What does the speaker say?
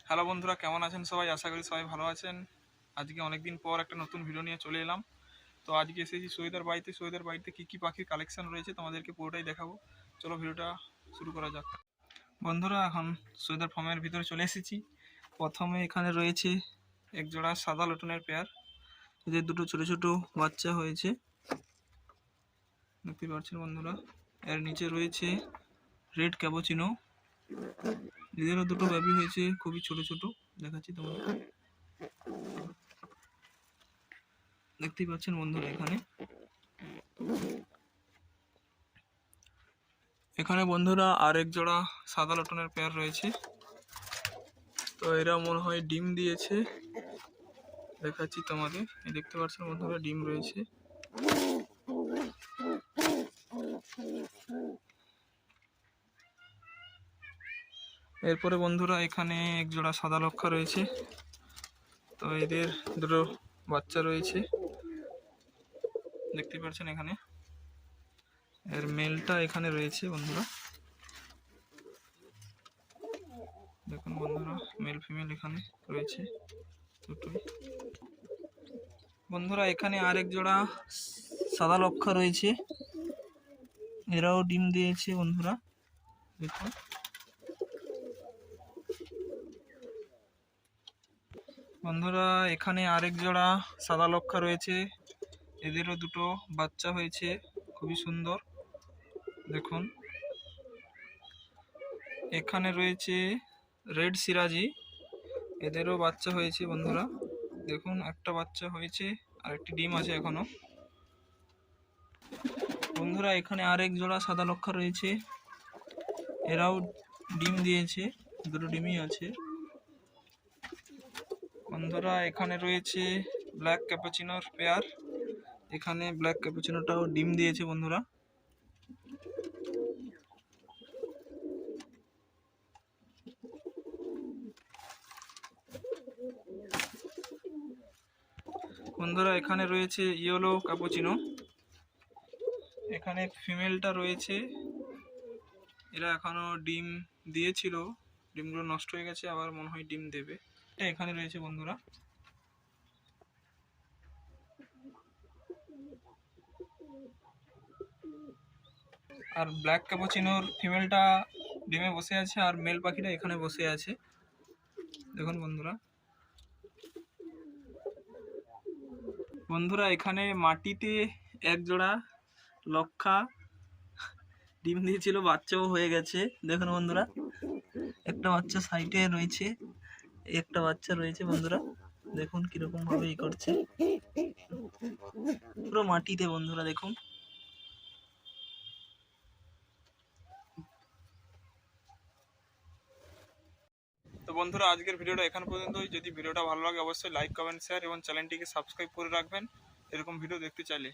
Hello বন্ধুরা, কেমন আছেন সবাই? আশা করি সবাই ভালো আছেন। আজকে অনেকদিন পর একটা নতুন ভিডিও নিয়ে চলে এলাম। তো আজকে এসেছি সোহেদের বাড়িতে কী কী পাখির কালেকশন রয়েছে তোমাদেরকে পুরোটাই দেখাবো। চলো ভিডিওটা শুরু করা যাক। বন্ধুরা, এখন সোহেদের ফার্মের ভিতরে চলে এসেছি। প্রথমে এখানে রয়েছে এক জোড়া সাদা লটনের পেয়ার। এদের দুটো ছোট ছোট বাচ্চা হয়েছে, দেখতে পাচ্ছেন বন্ধুরা। এর নিচে রয়েছে রেড ক্যাপুচিনো। এদেরও দুটো বেবি হয়েছে, খুবই ছোট ছোট, দেখাচ্ছি তোমাদের। দেখতেই পাচ্ছেন বন্ধুরা, এখানে বন্ধুরা আরেক জোড়া সাদা লটনের পেয়ার রয়েছে। তো এরা মনে হয় ডিম দিয়েছে, দেখাচ্ছি তোমাদের। দেখতে পাচ্ছেন বন্ধুরা, ডিম রয়েছে। এরপরে বন্ধুরা এখানে এক জোড়া সাদা লক্ষা রয়েছে। তো এদের দুটো বাচ্চা রয়েছে, দেখতে পাচ্ছেন এখানে। এর মেলটা এখানে রয়েছে বন্ধুরা, দেখুন বন্ধুরা, মেল ফিমেল এখানে রয়েছে দুটোই। বন্ধুরা এখানে আরেক জোড়া সাদা লক্ষা রয়েছে, এরাও ডিম দিয়েছে বন্ধুরা, দেখুন। বন্ধুরা এখানে আরেক জোড়া সাদা লক্ষা রয়েছে, এদেরও দুটো বাচ্চা হয়েছে, খুবই সুন্দর, দেখুন। এখানে রয়েছে রেড সিরাজি, এদেরও বাচ্চা হয়েছে বন্ধুরা, দেখুন। একটা বাচ্চা হয়েছে আর একটি ডিম আছে এখনো। বন্ধুরা এখানে আরেক জোড়া সাদা লক্ষা রয়েছে, এরাও ডিম দিয়েছে, দুটো ডিমই আছে বন্ধুরা। এখানে রয়েছে ব্ল্যাক ক্যাপুচিনোর পেয়ার, এখানে ব্ল্যাক ক্যাপুচিনোটাও ডিম দিয়েছে বন্ধুরা। বন্ধুরা এখানে রয়েছে ইয়েলো ক্যাপুচিনো, এখানে ফিমেলটা রয়েছে। এরা এখনো ডিম দিয়েছিল, ডিমগুলো নষ্ট হয়ে গেছে, আবার মনে হয় ডিম দেবে। এটা এখানে রয়েছে বন্ধুরা। আর ব্ল্যাক ক্যাপুচিনোর ফিমেলটা ডিমে বসে আছে, আর মেল পাখিটা এখানে বসে আছে, দেখুন বন্ধুরা। বন্ধুরা এখানে মাটিতে এক জোড়া লক্ষা ডিম দিয়েছিল, বাচ্চাও হয়ে গেছে, দেখুন বন্ধুরা। একটা বাচ্চা সাইডে রয়েছে, একটা বাচ্চা রয়েছে বন্ধুরা, দেখুন কিরকম ভাবে ই করছে, পুরো মাটিতে বন্ধুরা, দেখুন। তো বন্ধুরা আজকের ভিডিওটা এখান পর্যন্তই। যদি ভিডিওটা ভালো লাগে অবশ্যই লাইক, কমেন্ট, শেয়ার এবং চ্যানেলটিকে সাবস্ক্রাইব করে রাখবেন এরকম ভিডিও দেখতে চাইলে।